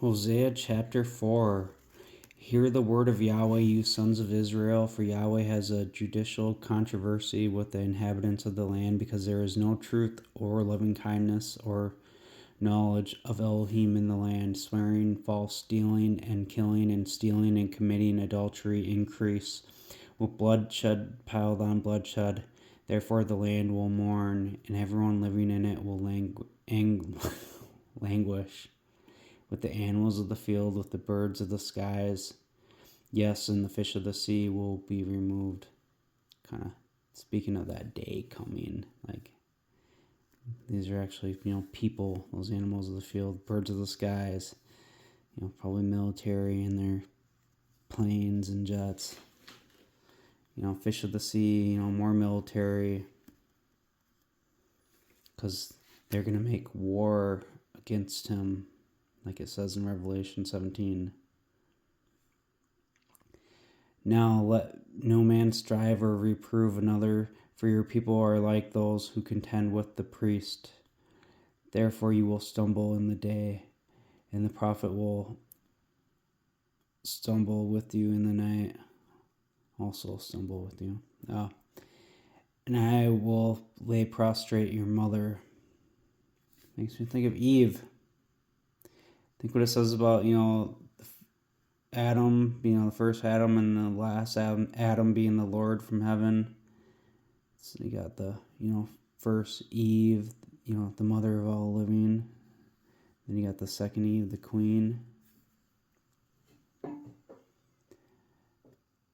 Hosea chapter 4. Hear the word of Yahweh, you sons of Israel, for Yahweh has a judicial controversy with the inhabitants of the land, because there is no truth or loving kindness or knowledge of Elohim in the land. Swearing, false dealing, and killing, and stealing, and committing adultery increase, with bloodshed piled on bloodshed. Therefore the land will mourn, and everyone living in it will languish. With the animals of the field, with the birds of the skies, yes, and the fish of the sea will be removed. Kind of speaking of that day coming, like these are actually, people, those animals of the field, birds of the skies, probably military in their planes and jets. Fish of the sea, more military, because they're going to make war against him, like it says in Revelation 17. Now let no man strive or reprove another, for your people are like those who contend with the priest. Therefore you will stumble in the day, and the prophet will stumble with you in the night, also stumble with you. And I will lay prostrate your mother. Makes me think of Eve. Think what it says about, Adam being the first Adam and the last Adam being the Lord from heaven. So you got the, first Eve, the mother of all living. Then you got the second Eve, the queen.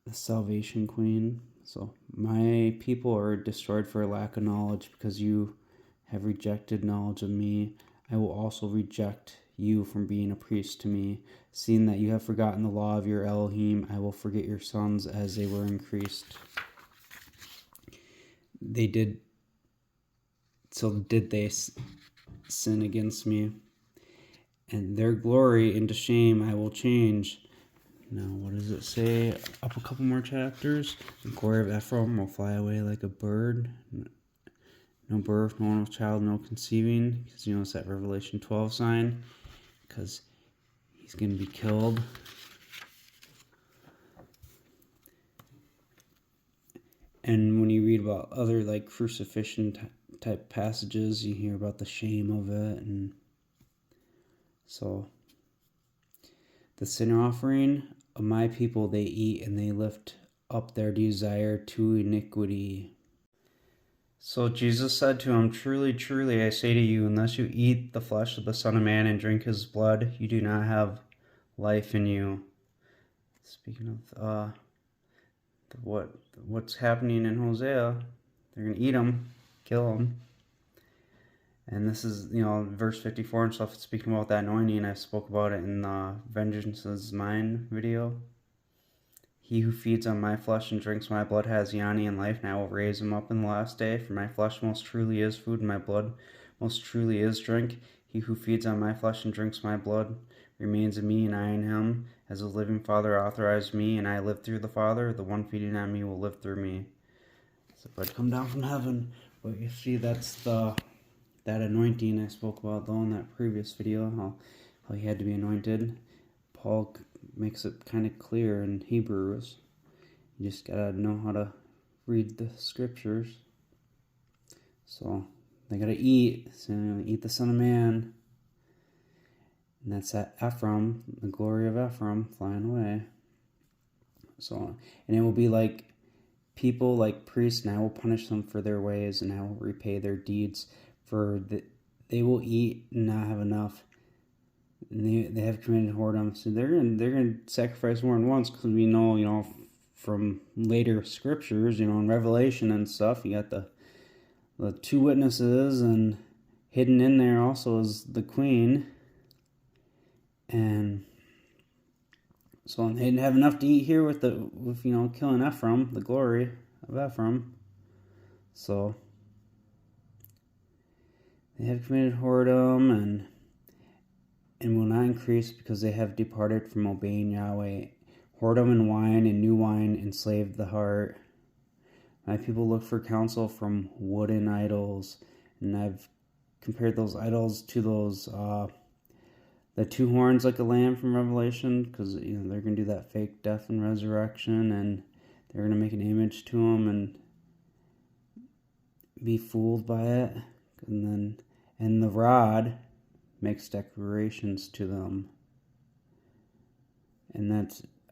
The salvation queen. So my people are destroyed for lack of knowledge, because you have rejected knowledge of me. I will also reject you from being a priest to me. Seeing that you have forgotten the law of your Elohim, I will forget your sons as they were increased. Did they sin against me? And their glory into shame I will change. Now, what does it say? Up a couple more chapters. The glory of Ephraim will fly away like a bird. No birth, no child, no conceiving. Because it's that Revelation 12 sign. Because he's going to be killed. And when you read about other crucifixion type passages, you hear about the shame of it. And so the sin offering of my people they eat, and they lift up their desire to iniquity. So Jesus said to him, Truly, truly, I say to you, unless you eat the flesh of the Son of Man and drink his blood, you do not have life in you. Speaking of what's happening in Hosea, they're going to eat him, kill him. And this is, verse 54 and stuff, speaking about that anointing. I spoke about it in the Vengeance is Mine video. He who feeds on my flesh and drinks my blood has yanni and life, and I will raise him up in the last day. For my flesh most truly is food, and my blood most truly is drink. He who feeds on my flesh and drinks my blood remains in me, and I in him. As the living Father authorized me, and I live through the Father, the one feeding on me will live through me. So if I'd come down from heaven, but you see, that's that anointing I spoke about though in that previous video, how he had to be anointed. Paul makes it kind of clear in Hebrews. You just gotta know how to read the scriptures. So they gotta eat. So eat the Son of Man. And that's at Ephraim, the glory of Ephraim flying away. So, and it will be like people, like priests, and I will punish them for their ways, and I will repay their deeds. For they will eat and not have enough. And they have committed whoredom. So they're gonna sacrifice more than once, because we know, from later scriptures, in Revelation and stuff, you got the two witnesses, and hidden in there also is the queen. And so they didn't have enough to eat here with killing Ephraim, the glory of Ephraim. So they have committed whoredom and will not increase, because they have departed from obeying Yahweh. Whoredom and wine and new wine enslaved the heart. My people look for counsel from wooden idols, and I've compared those idols to those the two horns like a lamb from Revelation, because they're gonna do that fake death and resurrection, and they're gonna make an image to him and be fooled by it, and the rod makes declarations to them, and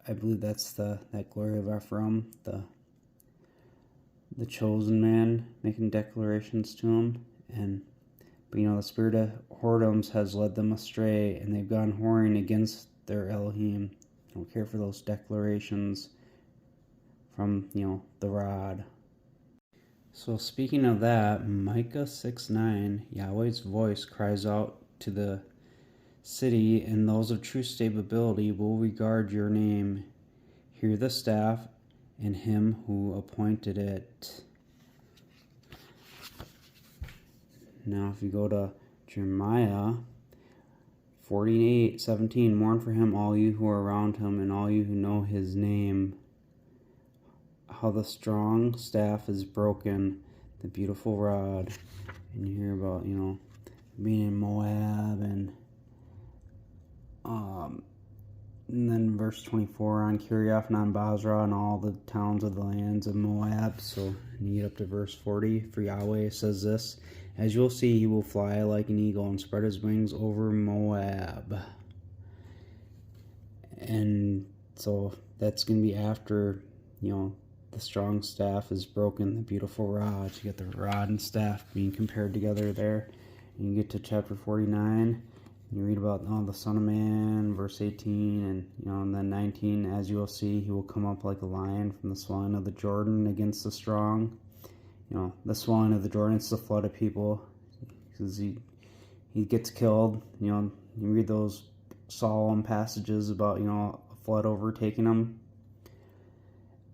I believe that's that glory of Ephraim, the chosen man making declarations to him. But the spirit of whoredoms has led them astray, and they've gone whoring against their Elohim. They don't care for those declarations from the rod. So speaking of that, Micah 6:9, Yahweh's voice cries out to the city, and those of true stability will regard your name. Hear the staff and him who appointed it. Now if you go to Jeremiah 48:17, mourn for him, all you who are around him, and all you who know his name. How the strong staff is broken, the beautiful rod. And you hear about, being in Moab, and then verse 24 on Kiriath and on Basra and all the towns of the lands of Moab. So you get up to verse 40. For Yahweh says this, as you will see, he will fly like an eagle and spread his wings over Moab. And so that's going to be after, the strong staff is broken, the beautiful rod. You get the rod and staff being compared together there. And you get to chapter 49. You read about the Son of Man, verse 18, and then 19. As you will see, he will come up like a lion from the swelling of the Jordan against the strong. The swelling of the Jordan, it's the flood of people, because he gets killed. You read those solemn passages about a flood overtaking him.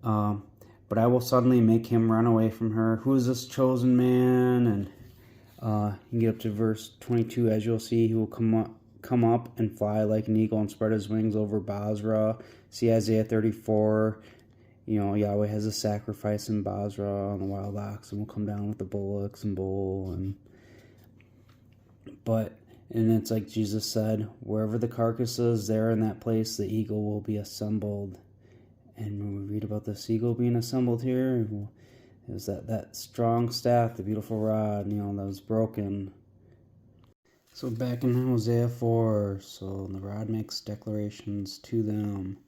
But I will suddenly make him run away from her. Who is this chosen man? And you get up to verse 22. As you'll see, he will come up and fly like an eagle and spread his wings over Basra. See Isaiah 34. Yahweh has a sacrifice in Basra on the wild ox, and will come down with the bullocks and bull. And it's like Jesus said, wherever the carcass is, there in that place the eagle will be assembled. And when we read about this eagle being assembled here, it was that strong staff, the beautiful rod, that was broken. So back in Hosea 4, so the rod makes declarations to them.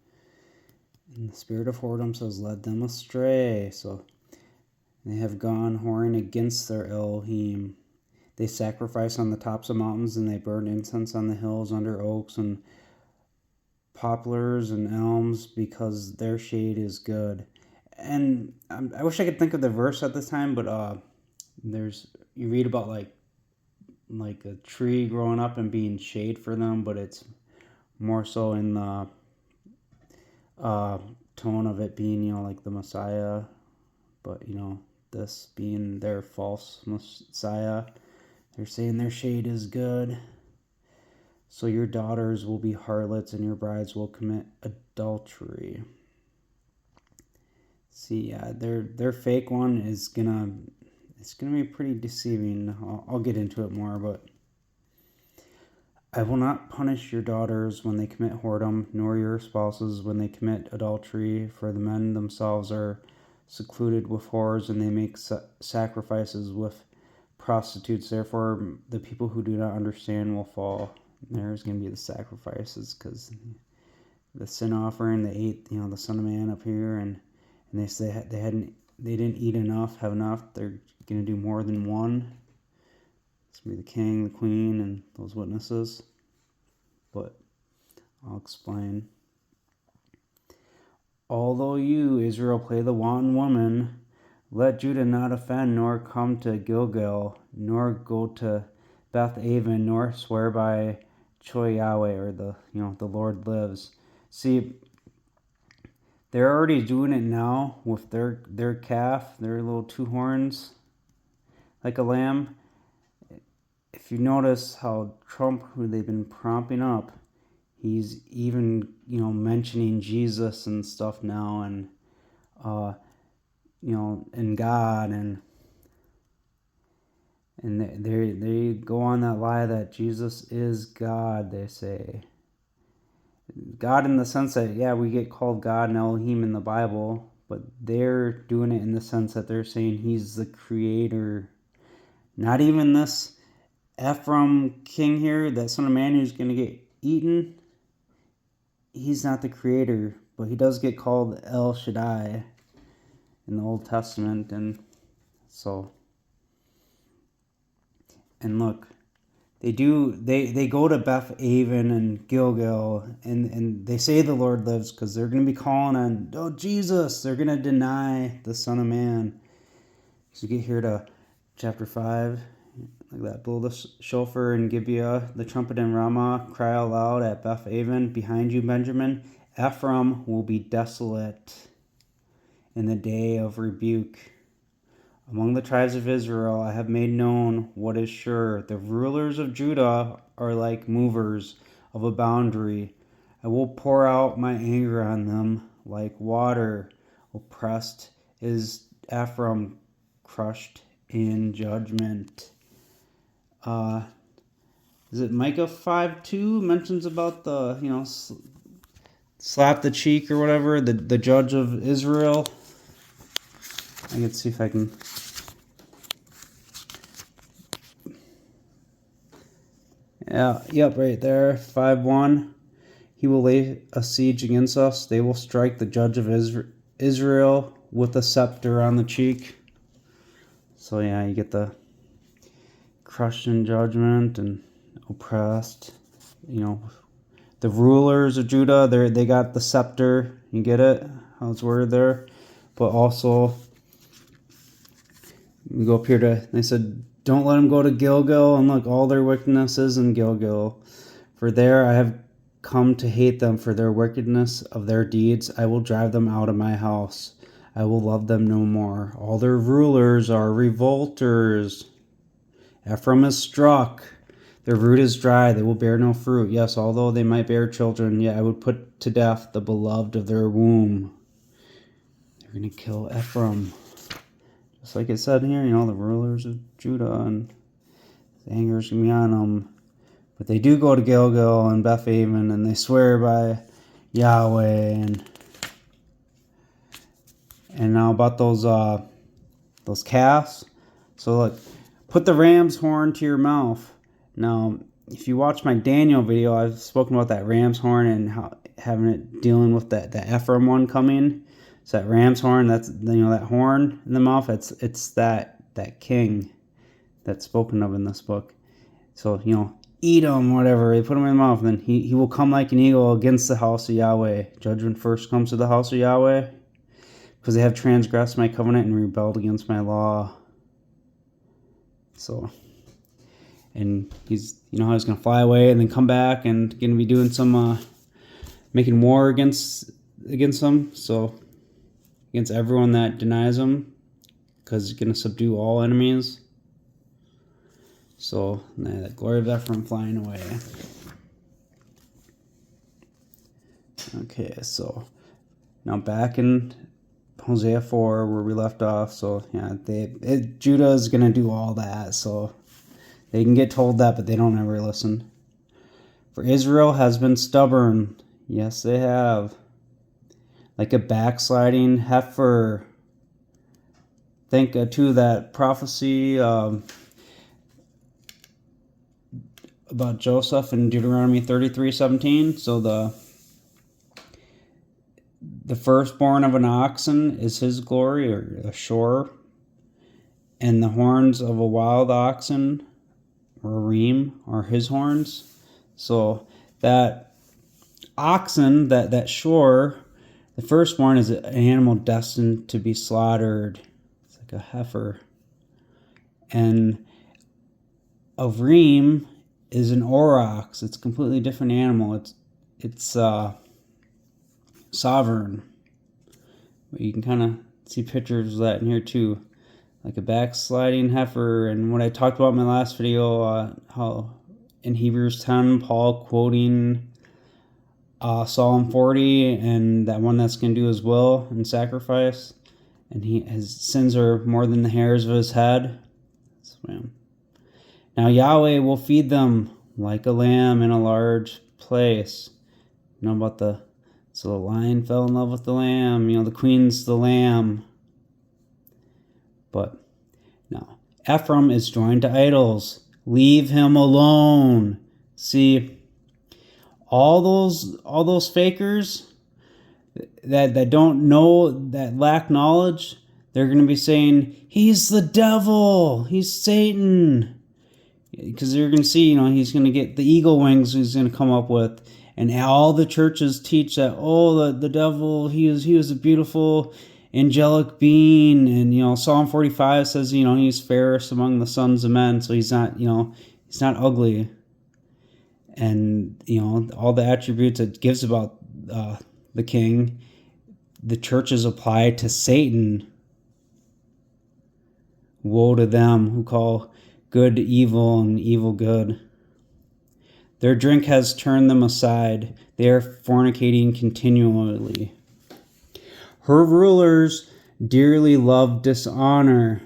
And the spirit of whoredom has led them astray. So they have gone whoring against their Elohim. They sacrifice on the tops of mountains, and they burn incense on the hills under oaks and poplars and elms, because their shade is good. And I wish I could think of the verse at this time, but you read about like a tree growing up and being shade for them, but it's more so in the tone of it being like the Messiah, but this being their false Messiah. They're saying their shade is good. So your daughters will be harlots, and your brides will commit adultery. See, their fake one is gonna be pretty deceiving. I'll get into it more, but I will not punish your daughters when they commit whoredom, nor your spouses when they commit adultery, for the men themselves are secluded with whores, and they make sacrifices with prostitutes. Therefore, the people who do not understand will fall. There's going to be the sacrifices, because the sin offering, they ate the Son of Man up here, and they say they didn't eat enough, have enough. They're going to do more than one. It's going to be the king, the queen, and those witnesses. But I'll explain. Although you, Israel, play the wanton woman, let Judah not offend, nor come to Gilgal, nor go to Beth Aven, nor swear by Choi Yahweh, or the Lord lives. See, they're already doing it now with their calf, their little two horns, like a lamb. If you notice how Trump, who they've been propping up, he's even mentioning Jesus and stuff now, and and God, And they go on that lie that Jesus is God, they say. God in the sense that, yeah, we get called God and Elohim in the Bible, but they're doing it in the sense that they're saying he's the creator. Not even this Ephraim king here, that son of man who's going to get eaten. He's not the creator, but he does get called El Shaddai in the Old Testament. And so, and look, they go to Beth Aven and Gilgal, and they say the Lord lives, because they're going to be calling on, oh, Jesus. They're going to deny the Son of Man. So you get here to chapter 5, like that, blow the shofar in Gibeah, the trumpet in Ramah, cry aloud at Beth Aven, behind you, Benjamin. Ephraim will be desolate in the day of rebuke. Among the tribes of Israel I have made known what is sure. The rulers of Judah are like movers of a boundary. I will pour out my anger on them like water. Oppressed is Ephraim, crushed in judgment. Is it Micah 5:2 mentions about the, slap the cheek or whatever, the judge of Israel? I can see if I can. Yeah, yep, right there. 5:1. He will lay a siege against us. They will strike the judge of Israel with a scepter on the cheek. So yeah, you get the crushed in judgment and oppressed. The rulers of Judah, they got the scepter. You get it? How it's worded there. But also, we go up here they said, don't let them go to Gilgal, and look, all their wickedness is in Gilgal. For there I have come to hate them for their wickedness of their deeds. I will drive them out of my house. I will love them no more. All their rulers are revolters. Ephraim is struck. Their root is dry. They will bear no fruit. Yes, although they might bear children, yet I would put to death the beloved of their womb. They're going to kill Ephraim. Just like it said here, the rulers of Judah, and the anger is going to be on them. But they do go to Gilgal and Beth Aven, and they swear by Yahweh. And now about those calves. So look, put the ram's horn to your mouth. Now, if you watch my Daniel video, I've spoken about that ram's horn and how having it dealing with that Ephraim one coming. So that ram's horn, that's that horn in the mouth. It's that king that's spoken of in this book. So eat him, whatever. They put him in the mouth, and then he will come like an eagle against the house of Yahweh. Judgment first comes to the house of Yahweh, because they have transgressed my covenant and rebelled against my law. So, and he's how he's gonna fly away and then come back and gonna be doing some making war against them. So against everyone that denies him, because he's gonna subdue all enemies. So, the glory of Ephraim flying away. Okay, so now back in Hosea 4 where we left off. So yeah, Judah is gonna do all that. So they can get told that, but they don't ever listen. For Israel has been stubborn. Yes, they have. Like a backsliding heifer. Think to that prophecy about Joseph in Deuteronomy 33:17. So the firstborn of an oxen is his glory, or a shore, and the horns of a wild oxen, or a reem, are his horns. So that oxen, that shore, the firstborn is an animal destined to be slaughtered. It's like a heifer. And a reem is an aurochs. It's a completely different animal. It's sovereign. But you can kind of see pictures of that in here too, like a backsliding heifer. And what I talked about in my last video, how in Hebrews 10, Paul quoting Psalm 40, and that one that's going to do his will and sacrifice, and his sins are more than the hairs of his head. So, man. Now Yahweh will feed them like a lamb in a large place. You know about so the lion fell in love with the lamb. The queen's the lamb. But no, Ephraim is joined to idols. Leave him alone. See, all those fakers that don't know, that lack knowledge, they're going to be saying, he's the devil, he's Satan. Because you're going to see, he's going to get the eagle wings he's going to come up with. And all the churches teach that, the devil, he was a beautiful angelic being. And, Psalm 45 says, he's fairest among the sons of men. So he's not, he's not ugly. And, all the attributes it gives about the king, the churches apply to Satan. Woe to them who call good evil and evil good. Their drink has turned them aside. They are fornicating continually. Her rulers dearly love dishonor.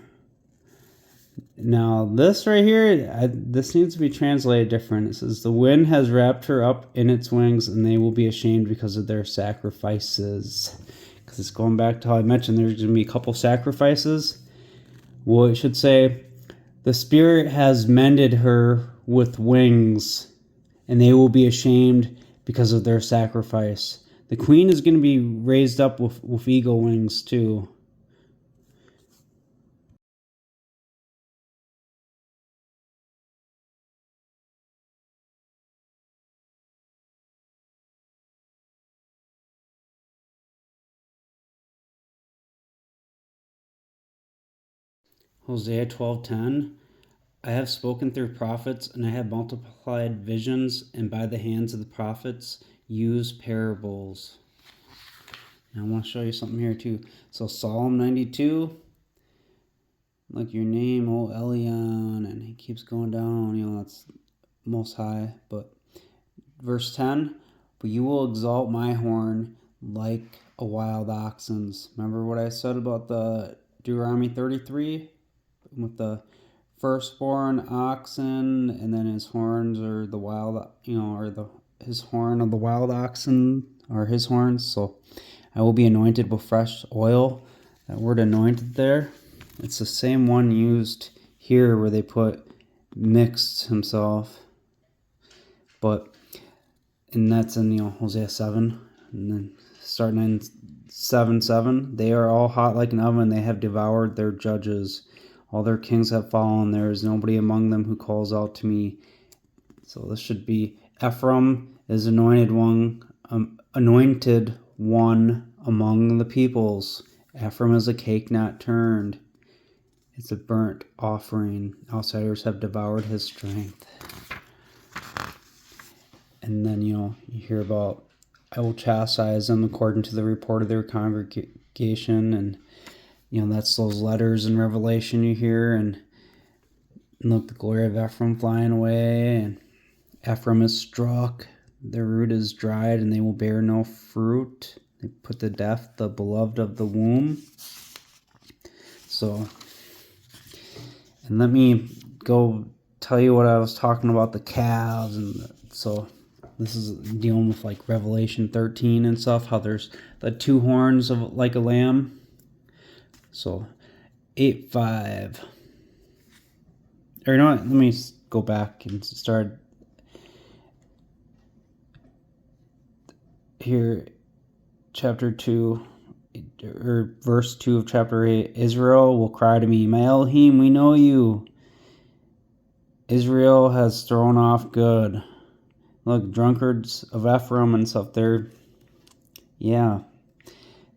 Now, this right here, this needs to be translated different. It says, the wind has wrapped her up in its wings, and they will be ashamed because of their sacrifices. Because it's going back to how I mentioned there's going to be a couple sacrifices. Well, it should say, the Spirit has mended her with wings, and they will be ashamed because of their sacrifice. The queen is going to be raised up with eagle wings too. Hosea 12:10. I have spoken through prophets, and I have multiplied visions, and by the hands of the prophets use parables. And I want to show you something here too. So Psalm 92, like your name, O Elion, and he keeps going down, that's most high. But verse 10, but you will exalt my horn like a wild oxen's. Remember what I said about the Deuteronomy 33 with the firstborn oxen, and then his horns are the wild, or his horn of the wild oxen are his horns. So I will be anointed with fresh oil. That word anointed there, it's the same one used here where they put mixed himself. And that's in Hosea 7, and then starting in 7:7, they are all hot like an oven. They have devoured their judges. All their kings have fallen. There is nobody among them who calls out to me. So this should be Ephraim is anointed one among the peoples. Ephraim is a cake not turned. It's a burnt offering. Outsiders have devoured his strength. And then, you hear about, I will chastise them according to the report of their congregation. And, that's those letters in Revelation you hear. And look, the glory of Ephraim flying away. And Ephraim is struck. Their root is dried, and they will bear no fruit. They put to death the beloved of the womb. So, and let me go tell you what I was talking about, the calves. And so this is dealing with like Revelation 13 and stuff, how there's the two horns of like a lamb. So 8:5. Or let me go back and start here, chapter 2, or verse 2 of chapter 8. Israel will cry to me, my Elohim, we know you. Israel has thrown off good. Look, drunkards of Ephraim and stuff there. Yeah,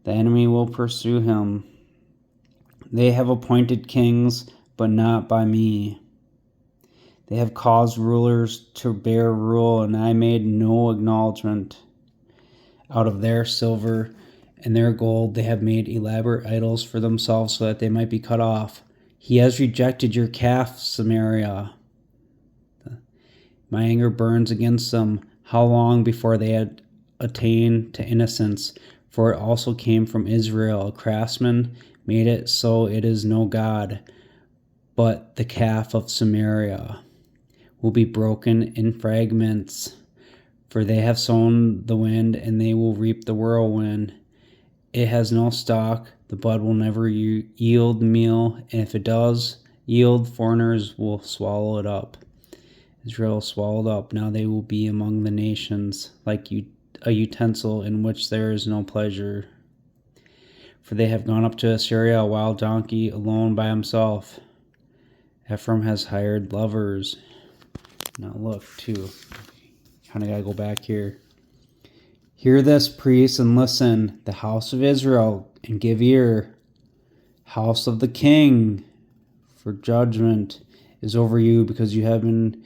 the enemy will pursue him. They have appointed kings, but not by me. They have caused rulers to bear rule, and I made no acknowledgement. Out of their silver and their gold they have made elaborate idols for themselves so that they might be cut off. He has rejected your calf, Samaria. My anger burns against them. How long before they had attained to innocence? For it also came from Israel. A craftsman made it, so it is no God, but the calf of Samaria. will be broken in fragments. For they have sown the wind, and they will reap the whirlwind. It has no stalk, the bud will never yield meal, and if it does yield, foreigners will swallow it up. Israel swallowed up, now they will be among the nations, like a utensil in which there is no pleasure. For they have gone up to Assyria, a wild donkey, alone by himself. Ephraim has hired lovers. Now look, too. Kind of got to go back here. Hear this, priests, and listen, the house of Israel, and give ear. House of the king, for judgment is over you, because you have been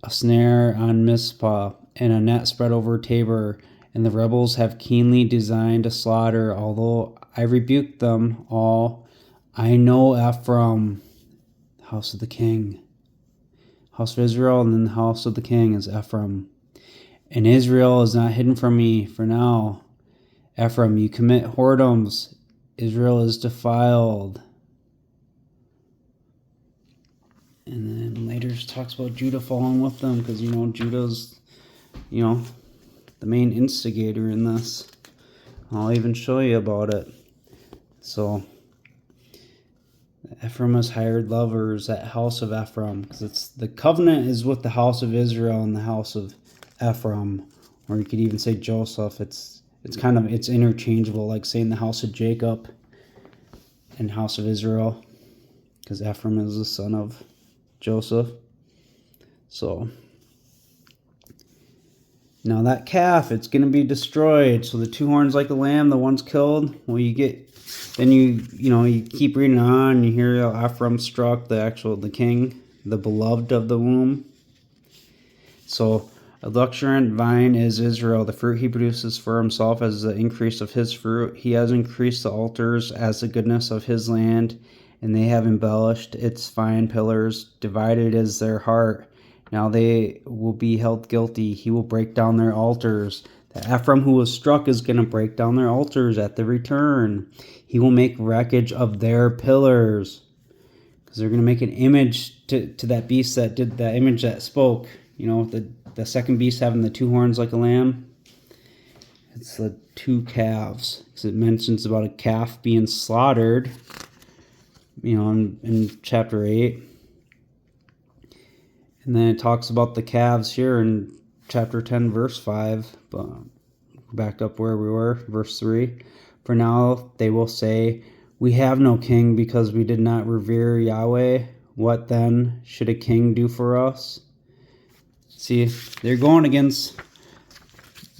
a snare on Mizpah, and a net spread over Tabor, and the rebels have keenly designed a slaughter, although I rebuked them all. I know Ephraim, house of the king. House of Israel, and then the house of the king is Ephraim. And Israel is not hidden from me, for now, Ephraim, you commit whoredoms. Israel is defiled. And then later it talks about Judah falling with them, because, Judah's, the main instigator in this. I'll even show you about it. So, Ephraim has hired lovers at house of Ephraim, because the covenant is with the house of Israel and the house of Ephraim, or you could even say Joseph. It's interchangeable, like saying the house of Jacob and house of Israel, because Ephraim is the son of Joseph. So now that calf, it's going to be destroyed. So the two horns like a lamb, the one's killed. Well, you keep reading on, you hear how Ephraim struck the king, the beloved of the womb. So a luxuriant vine is Israel. The fruit he produces for himself as the increase of his fruit. He has increased the altars as the goodness of his land, and they have embellished its fine pillars. Divided is their heart. Now they will be held guilty. He will break down their altars. The Ephraim who was struck is going to break down their altars at the return. He will make wreckage of their pillars, because they're going to make an image to that beast that did that image that spoke. The second beast having the two horns like a lamb. It's the two calves, because it mentions about a calf being slaughtered, in chapter 8. And then it talks about the calves here in chapter 10, verse 5. But back up where we were, verse 3. For now they will say, we have no king because we did not revere Yahweh. What then should a king do for us? See, they're going against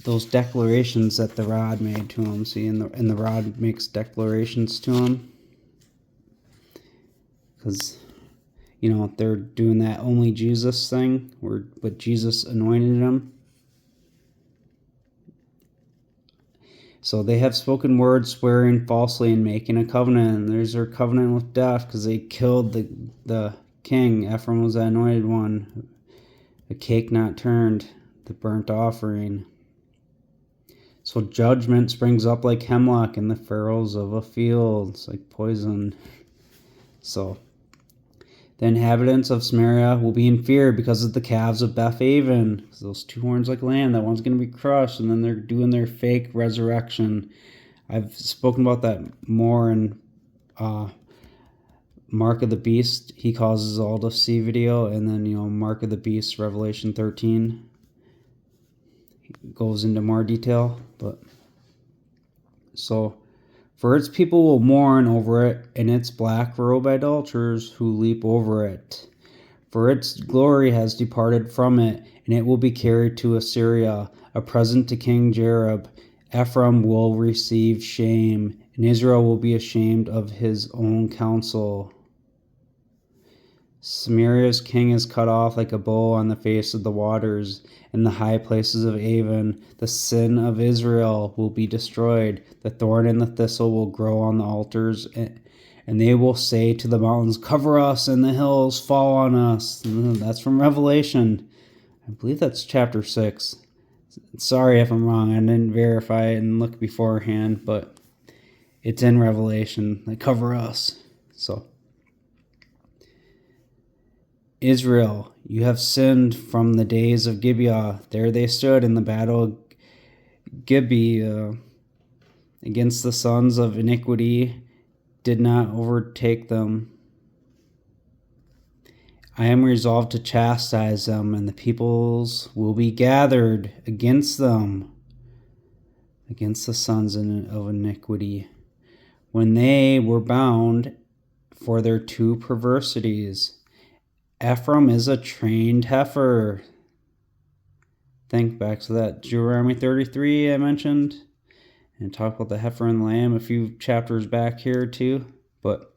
those declarations that the rod made to them. See, and the rod makes declarations to them, because they're doing that only Jesus thing, but Jesus anointed them. So they have spoken words, swearing falsely and making a covenant. And there's their covenant with death, because they killed the king. Ephraim was the anointed one. The cake not turned, the burnt offering. So judgment springs up like hemlock in the furrows of a field. It's like poison. So the inhabitants of Samaria will be in fear because of the calves of Bethaven. Those two horns like lamb, that one's going to be crushed, and then they're doing their fake resurrection. I've spoken about that more in Mark of the Beast, he causes all to see video, and then Mark of the Beast, Revelation 13, goes into more detail. But so, for its people will mourn over it, and its black robe adulterers who leap over it. For its glory has departed from it, and it will be carried to Assyria, a present to King Jareb. Ephraim will receive shame, and Israel will be ashamed of his own counsel. Samaria's king is cut off like a bow on the face of the waters. In the high places of Avon, the sin of Israel will be destroyed. The thorn and the thistle will grow on the altars, and they will say to the mountains, cover us, and the hills fall on us. And that's from Revelation. I believe that's chapter 6. Sorry if I'm wrong. I didn't verify it and look beforehand, but it's in Revelation. They cover us. So Israel, you have sinned from the days of Gibeah. There they stood in the battle of Gibeah against the sons of iniquity, did not overtake them. I am resolved to chastise them, and the peoples will be gathered against them, against the sons of iniquity, when they were bound for their two perversities. Ephraim is a trained heifer. Think back to that Deuteronomy 33 I mentioned, and talk about the heifer and the lamb a few chapters back here too. But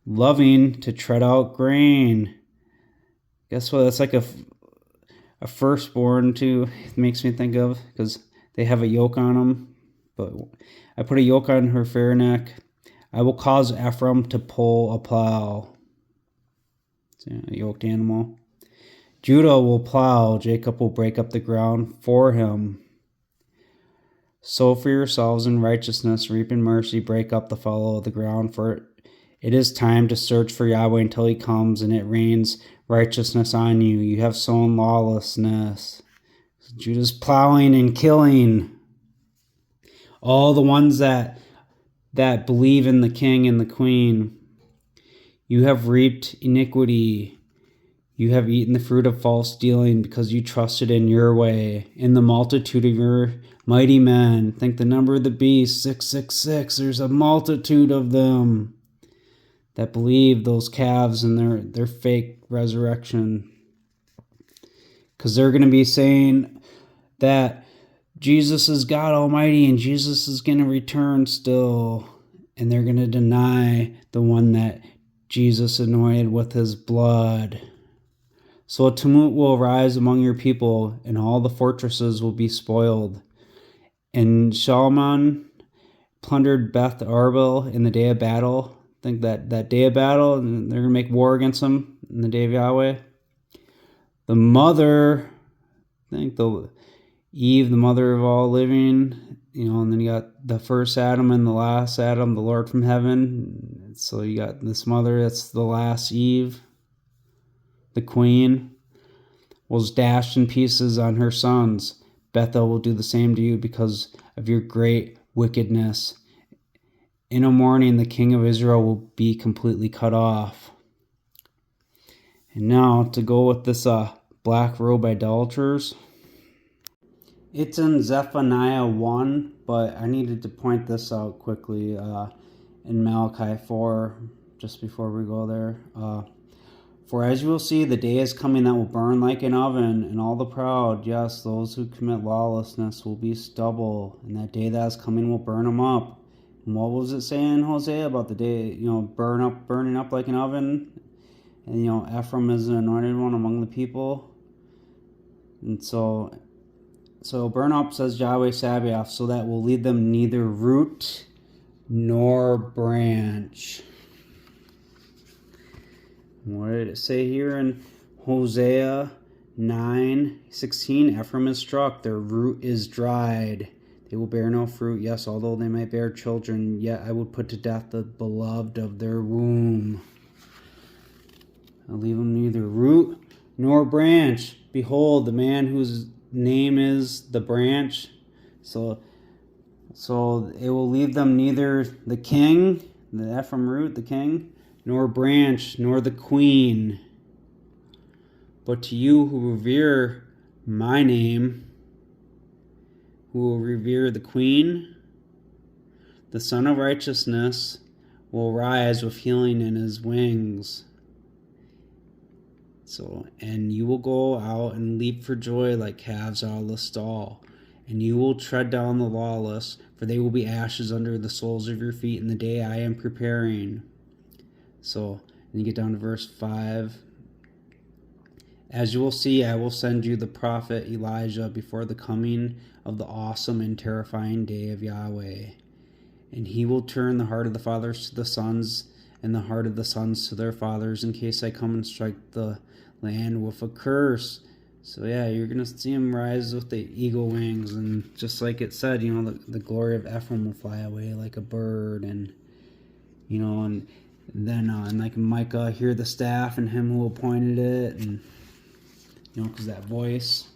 loving to tread out grain. Guess what? That's like a firstborn too. It makes me think of, because they have a yoke on them. But I put a yoke on her fair neck. I will cause Ephraim to pull a plow. It's a yoked animal. Judah will plow. Jacob will break up the ground for him. Sow for yourselves in righteousness, reap in mercy, break up the fallow of the ground, for it is time to search for Yahweh until he comes, and it rains righteousness on you. You have sown lawlessness. Judah's plowing and killing. All the ones that believe in the king and the queen. You have reaped iniquity. You have eaten the fruit of false dealing, because you trusted in your way, in the multitude of your mighty men. Think the number of the beast, 666. There's a multitude of them that believe those calves and their fake resurrection. Because they're going to be saying that Jesus is God Almighty and Jesus is going to return still. And they're going to deny the one that Jesus anointed with his blood. So a tumult will arise among your people, and all the fortresses will be spoiled. And Shalman plundered Beth Arbel in the day of battle. Think that day of battle, and they're going to make war against them in the day of Yahweh. The mother, Eve, the mother of all living, and then you got the first Adam and the last Adam, the Lord from heaven. So you got this mother, that's the last Eve. The queen was dashed in pieces on her sons. Bethel will do the same to you because of your great wickedness. In a morning, the king of Israel will be completely cut off. And now, to go with this black robe idolaters. It's in Zephaniah 1, but I needed to point this out quickly in Malachi 4, just before we go there. For as you will see, the day is coming that will burn like an oven, and all the proud, yes, those who commit lawlessness, will be stubble, and that day that is coming will burn them up. And what was it saying in Hosea about the day, burning up like an oven? And, Ephraim is an anointed one among the people. And so burn up, says Yahweh Sabaoth, so that will lead them neither root nor branch. What did it say here in Hosea 9:16? Ephraim is struck, their root is dried. They will bear no fruit. Yes, although they might bear children, yet I would put to death the beloved of their womb. I'll leave them neither root nor branch. Behold, the man whose name is the branch. So it will leave them neither the king, the Ephraim root, the king, nor branch, nor the queen. But to you who revere my name, who will revere the queen, the Son of Righteousness will rise with healing in his wings. And you will go out and leap for joy like calves out of the stall. And you will tread down the lawless, for they will be ashes under the soles of your feet in the day I am preparing. So, and you get down to verse 5. As you will see, I will send you the prophet Elijah before the coming of the awesome and terrifying day of Yahweh. And he will turn the heart of the fathers to the sons, and the heart of the sons to their fathers, in case I come and strike the land with a curse. So yeah, you're going to see him rise with the eagle wings, and just like it said, the glory of Ephraim will fly away like a bird, and And then, and like Micah, hear the staff and him who appointed it, and because that voice,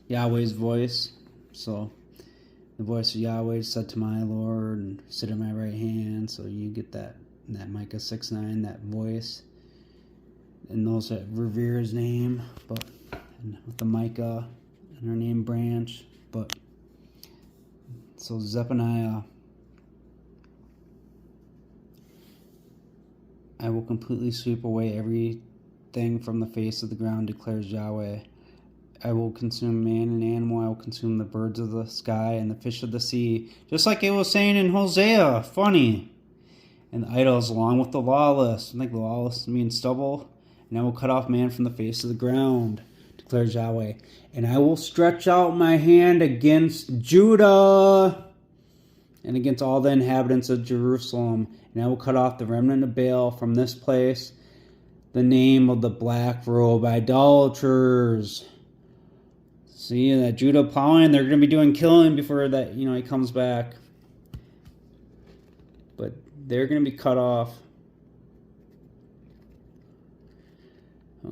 Yahweh's voice. So the voice of Yahweh said to my Lord, and sit at my right hand. So you get that Micah 6:9, that voice, and those that revere His name. But with the Micah and her name branch, but so Zephaniah. I will completely sweep away everything from the face of the ground, declares Yahweh. I will consume man and animal. I will consume the birds of the sky and the fish of the sea. Just like it was saying in Hosea. Funny. And the idols along with the lawless. I think the lawless means stubble. And I will cut off man from the face of the ground, declares Yahweh. And I will stretch out my hand against Judah and against all the inhabitants of Jerusalem. And I will cut off the remnant of Baal from this place, the name of the black robe idolaters. See, that Judah plowing, they're going to be doing killing before that, he comes back. But they're going to be cut off.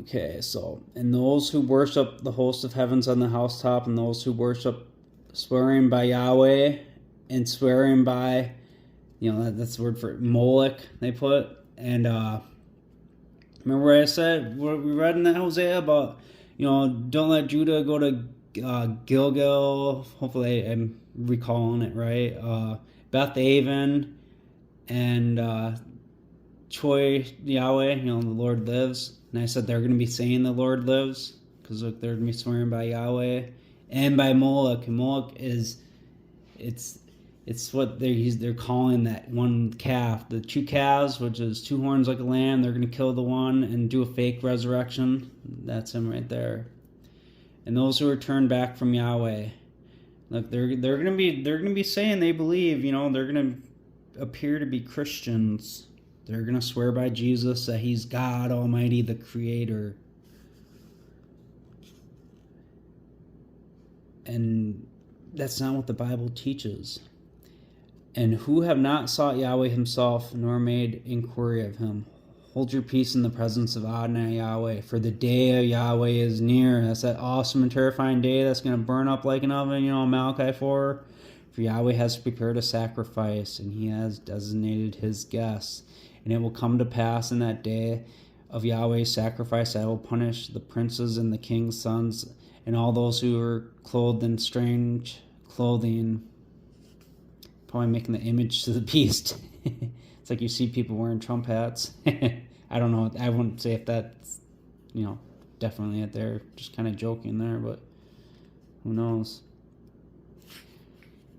Okay, so, and those who worship the host of heavens on the housetop, and those who worship swearing by Yahweh, and swearing by, that's the word for Moloch, they put. And remember what I said, what we read in that Hosea about, don't let Judah go to Gilgal. Hopefully I'm recalling it right. Beth Aven and Choi Yahweh, the Lord lives. And I said they're going to be saying the Lord lives, because look, they're going to be swearing by Yahweh and by Moloch. And Moloch is, it's what they're calling that one calf, the two calves, which is two horns like a lamb. They're going to kill the one and do a fake resurrection. That's him right there. And those who are turned back from Yahweh, look, they're going to be saying they believe. They're going to appear to be Christians. They're going to swear by Jesus that He's God Almighty, the Creator. And that's not what the Bible teaches. And who have not sought Yahweh Himself, nor made inquiry of Him. Hold your peace in the presence of Adonai Yahweh, for the day of Yahweh is near. That's that awesome and terrifying day that's going to burn up like an oven, Malachi 4. For Yahweh has prepared a sacrifice, and He has designated His guests. And it will come to pass in that day of Yahweh's sacrifice, I will punish the princes and the king's sons, and all those who are clothed in strange clothing. Probably making the image to the beast. It's like you see people wearing Trump hats. I don't know. I wouldn't say if that's, definitely it there. Just kind of joking there, but who knows?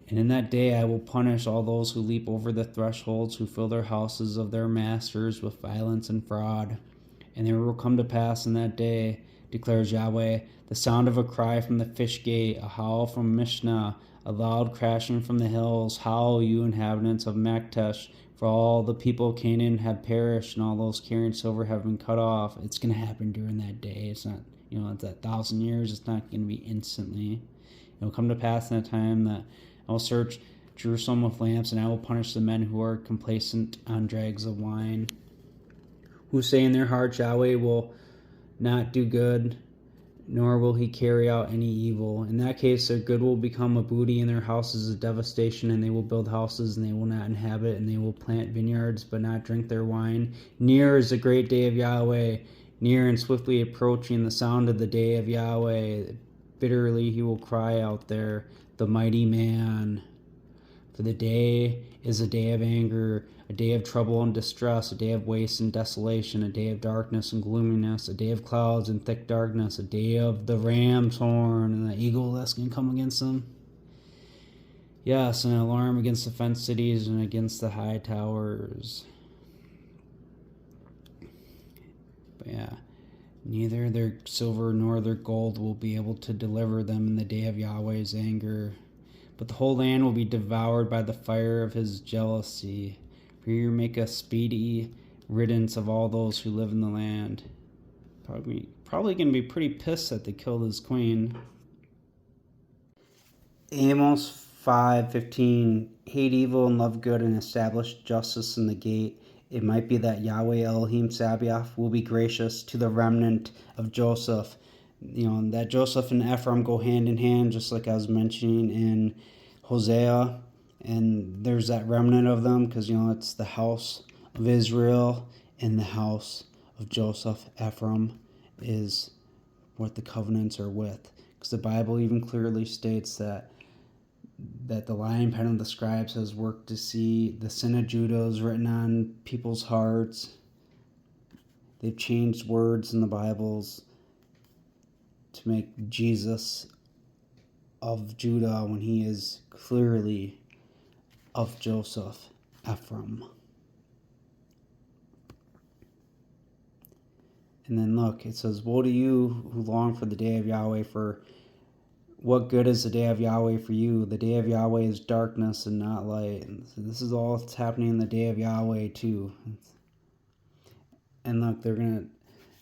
And in that day I will punish all those who leap over the thresholds, who fill their houses of their masters with violence and fraud. And there will come to pass in that day, declares Yahweh, the sound of a cry from the fish gate, a howl from Mishnah, a loud crashing from the hills. Howl, you inhabitants of Maktesh, for all the people of Canaan have perished, and all those carrying silver have been cut off. It's going to happen during that day. It's not, it's that 1,000 years. It's not going to be instantly. It will come to pass in that time that I will search Jerusalem with lamps, and I will punish the men who are complacent on dregs of wine, who say in their hearts, Yahweh will not do good, nor will He carry out any evil. In that case, their good will become a booty, and their houses a devastation, and they will build houses, and they will not inhabit, and they will plant vineyards, but not drink their wine. Near is the great day of Yahweh, near and swiftly approaching the sound of the day of Yahweh. Bitterly He will cry out there, the mighty man. For the day is a day of anger, a day of trouble and distress, a day of waste and desolation, a day of darkness and gloominess, a day of clouds and thick darkness, a day of the ram's horn and the eagle that's going to come against them. Yes, an alarm against the fenced cities and against the high towers. But yeah, neither their silver nor their gold will be able to deliver them in the day of Yahweh's anger. But the whole land will be devoured by the fire of His jealousy. For you make a speedy riddance of all those who live in the land. Probably going to be pretty pissed that they killed his queen. Amos 5:15. Hate evil and love good, and establish justice in the gate. it might be that Yahweh Elohim Sabaoth will be gracious to the remnant of Joseph. That Joseph and Ephraim go hand in hand, just like I was mentioning in Hosea. And there's that remnant of them because, it's the house of Israel and the house of Joseph. Ephraim is what the covenants are with. Because the Bible even clearly states that the lion pen of the scribes has worked to see the sin of Judah is written on people's hearts. They've changed words in the Bibles to make Jesus of Judah when he is clearly of Joseph, Ephraim. And then look, it says, woe to you who long for the day of Yahweh, for what good is the day of Yahweh for you? The day of Yahweh is darkness and not light. And so this is all that's happening in the day of Yahweh too. And look,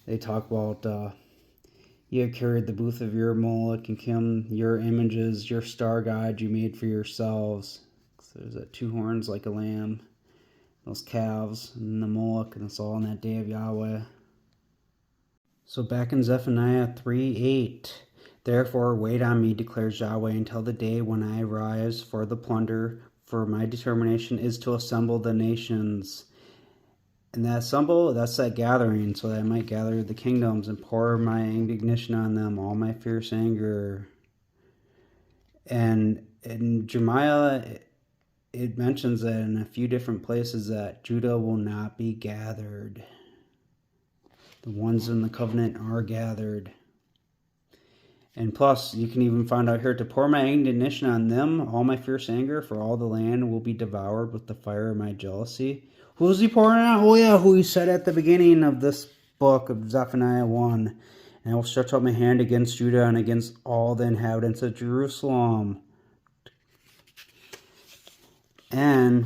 they talk about, you have carried the booth of your Moloch and Kim, your images, your star god you made for yourselves. So there's that 2 horns like a lamb, those calves, and the Moloch, and it's all in that day of Yahweh. So back in Zephaniah 3:8. Therefore, wait on me, declares Yahweh, until the day when I rise for the plunder, for my determination is to assemble the nations. And that assemble, that's that gathering, so that I might gather the kingdoms and pour my indignation on them, all my fierce anger. And in Jeremiah, it mentions that in a few different places that Judah will not be gathered. The ones in the covenant are gathered. And plus, you can even find out here, to pour my indignation on them, all my fierce anger, for all the land will be devoured with the fire of my jealousy. Who is he pouring out? Oh yeah, who he said at the beginning of this book of Zephaniah 1. And I will stretch out my hand against Judah and against all the inhabitants of Jerusalem. And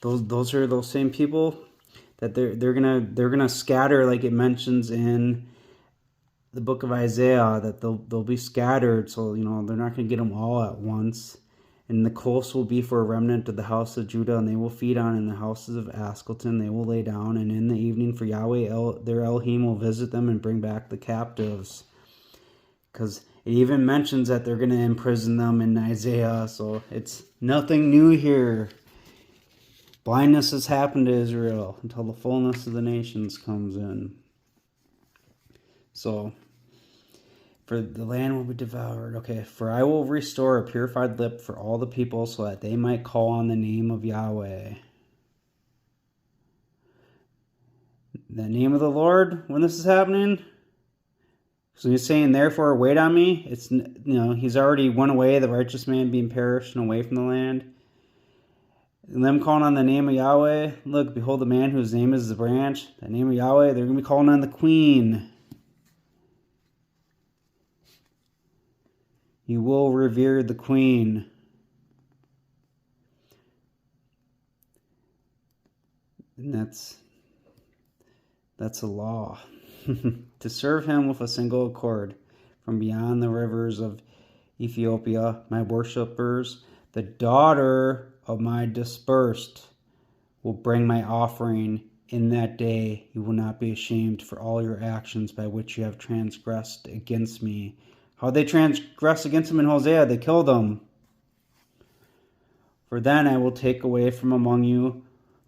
those are those same people that they're gonna scatter, like it mentions in the book of Isaiah, that they'll be scattered, so they're not going to get them all at once. And the coast will be for a remnant of the house of Judah, and they will feed on in the houses of Askelton. They will lay down, and in the evening for Yahweh their Elohim will visit them and bring back the captives. Because it even mentions that they're going to imprison them in Isaiah, so it's nothing new here. Blindness has happened to Israel until the fullness of the nations comes in. So, for the land will be devoured. Okay, for I will restore a purified lip for all the people, so that they might call on the name of Yahweh. The name of the Lord, when this is happening? So he's saying, therefore, wait on me. It's, he's already went away, the righteous man being perished and away from the land. And them calling on the name of Yahweh. Look, behold, the man whose name is the branch. The name of Yahweh, they're going to be calling on the queen. You will revere the queen. And that's a law. To serve him with a single accord from beyond the rivers of Ethiopia, my worshippers, the daughter of my dispersed, will bring my offering in that day. You will not be ashamed for all your actions by which you have transgressed against me. How they transgressed against him in Hosea? They killed him. For then I will take away from among you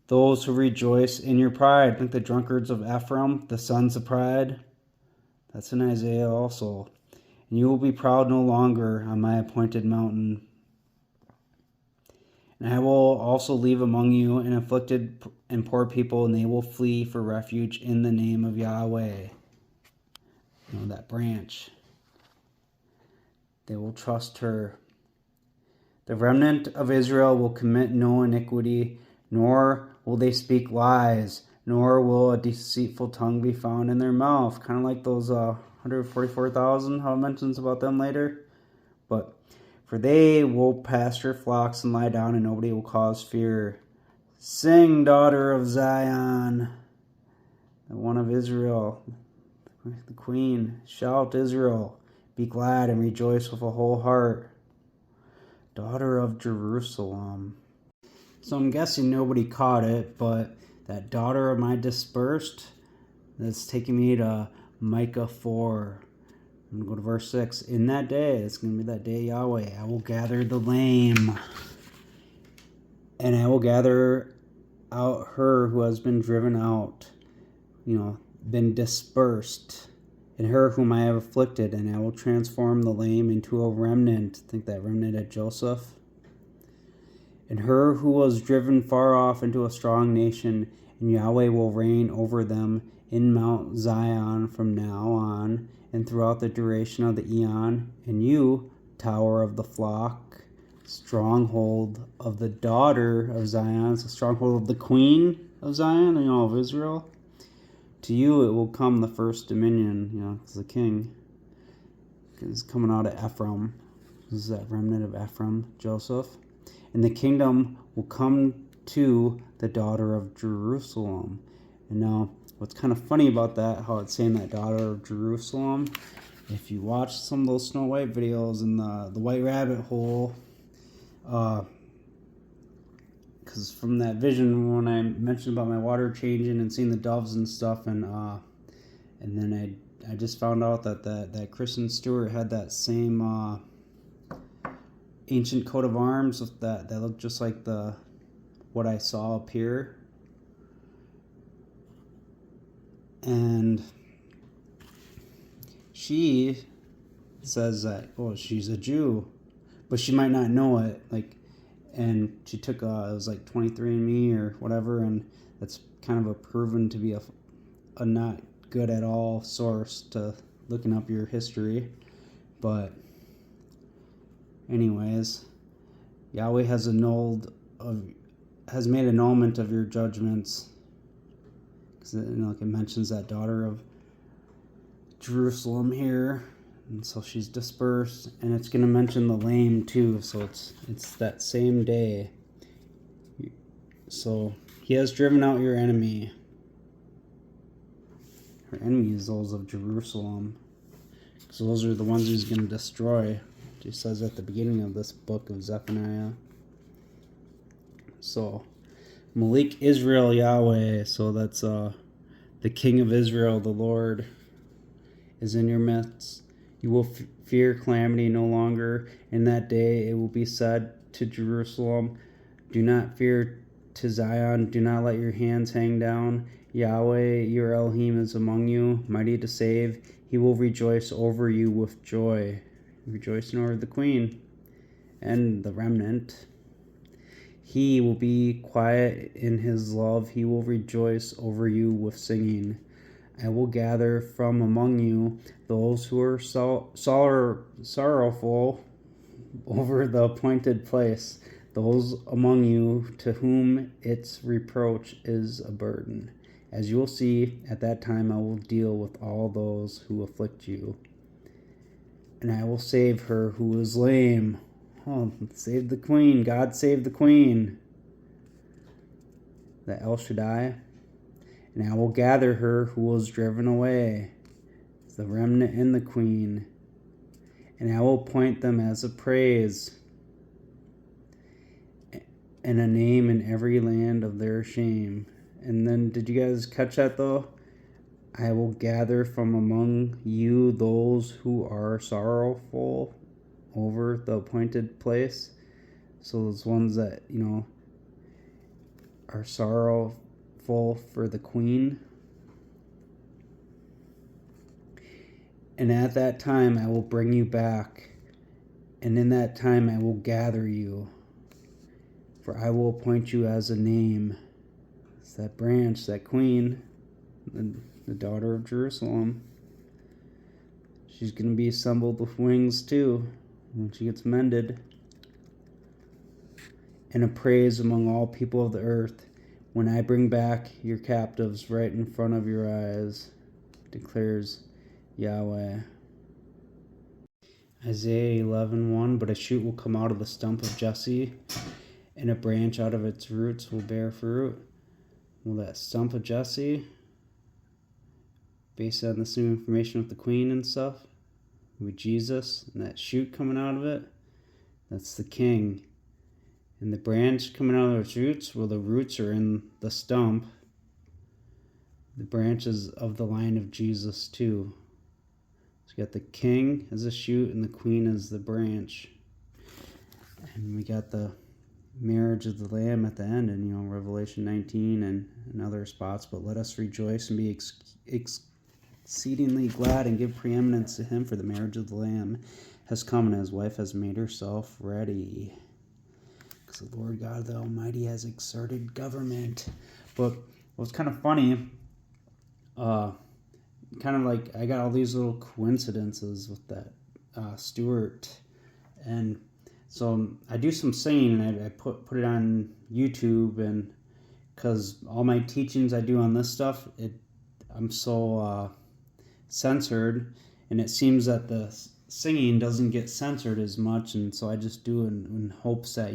those who rejoice in your pride, like the drunkards of Ephraim, the sons of pride. That's in Isaiah also. And you will be proud no longer on my appointed mountain. And I will also leave among you an afflicted and poor people, and they will flee for refuge in the name of Yahweh. That branch. They will trust her. The remnant of Israel will commit no iniquity, nor will they speak lies, nor will a deceitful tongue be found in their mouth. Kind of like those 144,000, how it mentions about them later. But for they will pasture flocks and lie down, and nobody will cause fear. Sing, daughter of Zion, the one of Israel, the queen. Shout, Israel. Be glad and rejoice with a whole heart, daughter of Jerusalem. So I'm guessing nobody caught it, but that daughter of my dispersed. That's taking me to Micah 4. I'm going to go to verse 6. In that day, it's going to be that day, Yahweh, I will gather the lame, and I will gather out her who has been driven out, been dispersed, and her whom I have afflicted, and I will transform the lame into a remnant. Think that remnant at Joseph. And her who was driven far off into a strong nation, and Yahweh will reign over them in Mount Zion from now on and throughout the duration of the eon. And you, tower of the flock, stronghold of the daughter of Zion, so stronghold of the queen of Zion, of Israel, to you it will come the first dominion, because the king is coming out of Ephraim. This is that remnant of Ephraim, Joseph. And the kingdom will come to the daughter of Jerusalem. And now, what's kind of funny about that, how it's saying that daughter of Jerusalem, if you watch some of those Snow White videos in the White Rabbit Hole, because from that vision when I mentioned about my water changing and seeing the doves and stuff, and then I just found out that Kristen Stewart had that same ancient coat of arms with that looked just like what I saw up here. And she says that, she's a Jew, but she might not know it. And she took it was like 23andMe or whatever, and that's kind of a proven to be a not good at all source to looking up your history. But anyways, Yahweh has made annulment of your judgments, because it mentions that daughter of Jerusalem here, and so she's dispersed, and it's going to mention the lame too. So it's that same day. So he has driven out your enemy. Her enemy is those of Jerusalem, so those are the ones he's going to destroy. He says at the beginning of this book of Zephaniah. So, Malik Israel Yahweh, so that's the King of Israel, the Lord, is in your midst. You will fear calamity no longer. In that day it will be said to Jerusalem, do not fear, to Zion, do not let your hands hang down. Yahweh, your Elohim, is among you, mighty to save. He will rejoice over you with joy. Rejoicing over the queen and the remnant. He will be quiet in his love. He will rejoice over you with singing. I will gather from among you those who are sorrowful over the appointed place, those among you to whom its reproach is a burden. As you will see, at that time I will deal with all those who afflict you. And I will save her who is lame. Save the queen. God save the queen. The El Shaddai. And I will gather her who was driven away. The remnant and the queen. And I will appoint them as a praise and a name in every land of their shame. And then, did you guys catch that though? I will gather from among you those who are sorrowful over the appointed place. So those ones that, are sorrowful for the queen. And at that time I will bring you back. And in that time I will gather you. For I will appoint you as a name. It's that branch, that queen, the daughter of Jerusalem. She's going to be assembled with wings too when she gets mended. And a praise among all people of the earth when I bring back your captives right in front of your eyes, declares Yahweh. Isaiah 11:1. But a shoot will come out of the stump of Jesse, and a branch out of its roots will bear fruit. Well, that stump of Jesse, based on this new information with the queen and stuff, with Jesus, and that shoot coming out of it, that's the king. And the branch coming out of its roots, well, the roots are in the stump, the branches of the line of Jesus too. So you got the king as a shoot and the queen as the branch. And we got the marriage of the Lamb at the end, and Revelation 19 and other spots. But let us rejoice and be exceedingly glad and give preeminence to him, for the marriage of the Lamb has come, and his wife has made herself ready. Because the Lord God the Almighty has exerted government. But what's kind of funny, kind of like I got all these little coincidences with that Stuart, and so I do some singing, and I put it on YouTube, and because all my teachings I do on this stuff, I'm so censored, and it seems that the singing doesn't get censored as much, and so I just do it in hopes that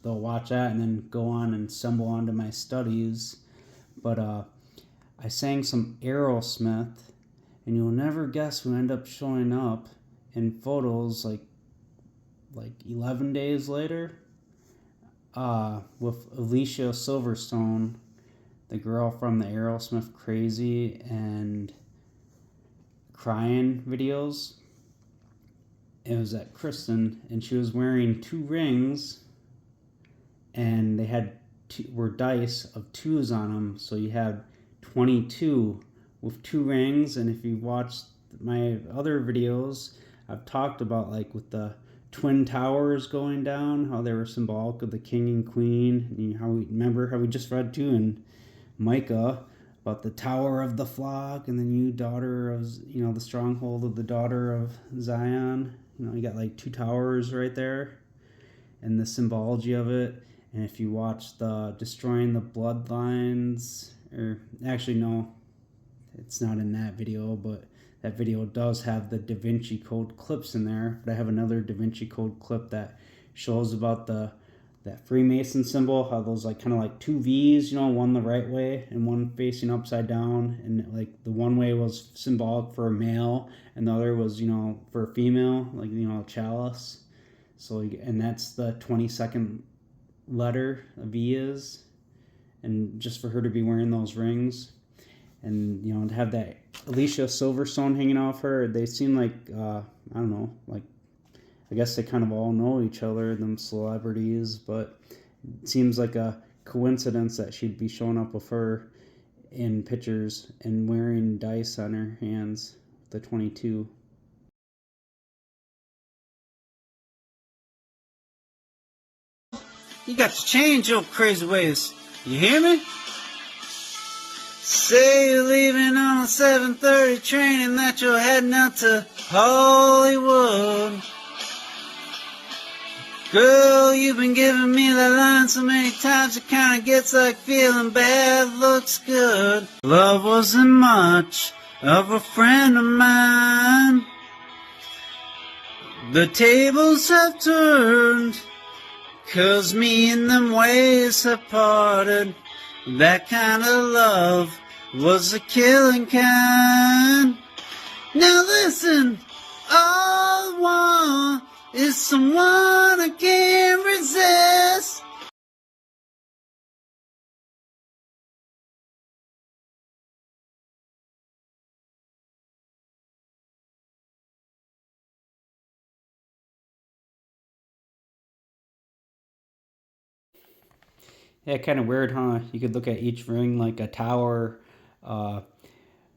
they'll watch that and then go on and stumble onto my studies. But I sang some Aerosmith, and you'll never guess who ended up showing up in photos like 11 days later, with Alicia Silverstone, the girl from the Aerosmith Crazy and Crying videos. It was at Kristen, and she was wearing 2 rings, and they were dice of 2s on them, so you had 22 with 2 rings. And if you watched my other videos, I've talked about with the twin towers going down, how they were symbolic of the king and queen, and remember how we just read too in Micah about the tower of the flock, and then you daughter of the stronghold of the daughter of Zion. You got 2 towers right there, and the symbology of it. And if you watch the destroying the bloodlines, or actually no, it's not in that video, but that video does have the Da Vinci Code clips in there. But I have another Da Vinci Code clip that shows about that Freemason symbol, how those kind of 2 V's, one the right way and one facing upside down, and the one way was symbolic for a male, and the other was for a female, a chalice. So, and that's the 22nd letter a V is, and just for her to be wearing those rings, and to have that Alicia Silverstone hanging off her, they seem I don't know, I guess they kind of all know each other, them celebrities, but it seems like a coincidence that she'd be showing up with her in pictures and wearing dice on her hands, the 22. You got to change your crazy ways. You hear me? Say you're leaving on a 7:30 train and that you're heading out to Hollywood. Girl, you've been giving me that line so many times it kinda gets like feeling bad looks good. Love wasn't much of a friend of mine. The tables have turned, 'cause me and them ways have parted. That kind of love was the killing kind. Now listen, all I want is someone I can't resist. Yeah, kind of weird, huh? You could look at each ring like a tower,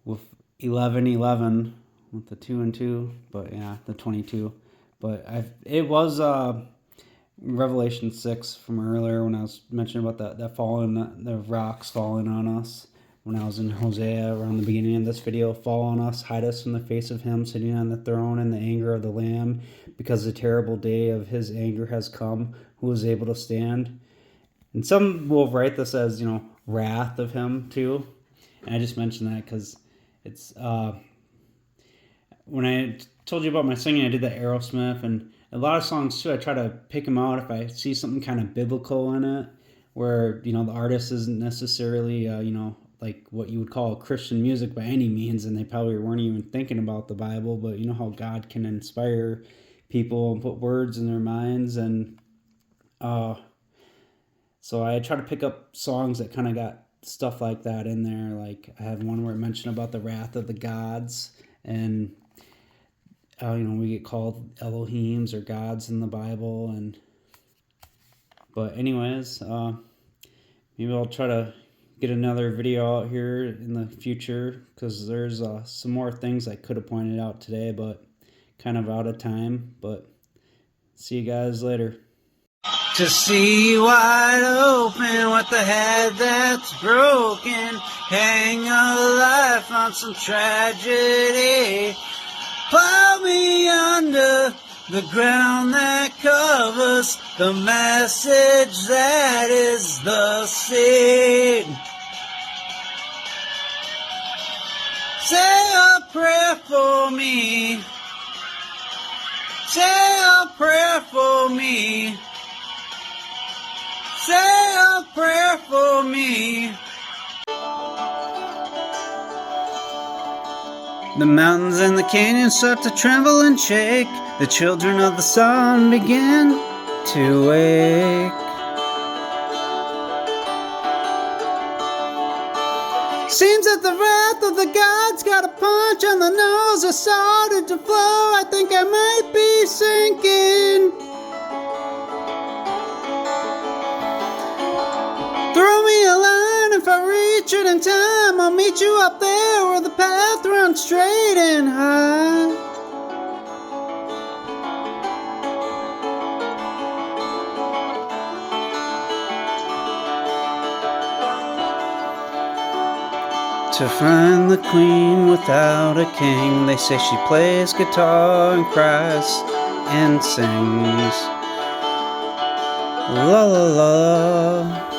with 11 with the 2 and 2, but yeah, the 22. But it was Revelation 6 from earlier when I was mentioning about that falling, the rocks falling on us. When I was in Hosea around the beginning of this video, fall on us, hide us from the face of him sitting on the throne and the anger of the Lamb, because the terrible day of his anger has come. Who is able to stand? And some will write this as, wrath of him too. And I just mentioned that because it's, when I told you about my singing, I did that Aerosmith, and a lot of songs too, I try to pick them out if I see something kind of biblical in it, where, the artist isn't necessarily, what you would call Christian music by any means, and they probably weren't even thinking about the Bible, but you know how God can inspire people and put words in their minds, and so I try to pick up songs that kind of got stuff like that in there. Like I have one where it mentioned about the wrath of the gods, and we get called Elohims or gods in the Bible. And but anyways, maybe I'll try to get another video out here in the future, because there's some more things I could have pointed out today, but kind of out of time. But see you guys later. To see wide open with the head that's broken, hang a life on some tragedy, plow me under the ground that covers the message that is the seed. Say a prayer for me. Say a prayer for me. Say a prayer for me. The mountains and the canyons start to tremble and shake. The children of the sun begin to wake. Seems that the wrath of the gods got a punch on the nose. I started to flow. I think I might be sinking. Throw me a line, if I reach it in time, I'll meet you up there where the path runs straight and high. To find the queen without a king, they say she plays guitar and cries and sings. La la la.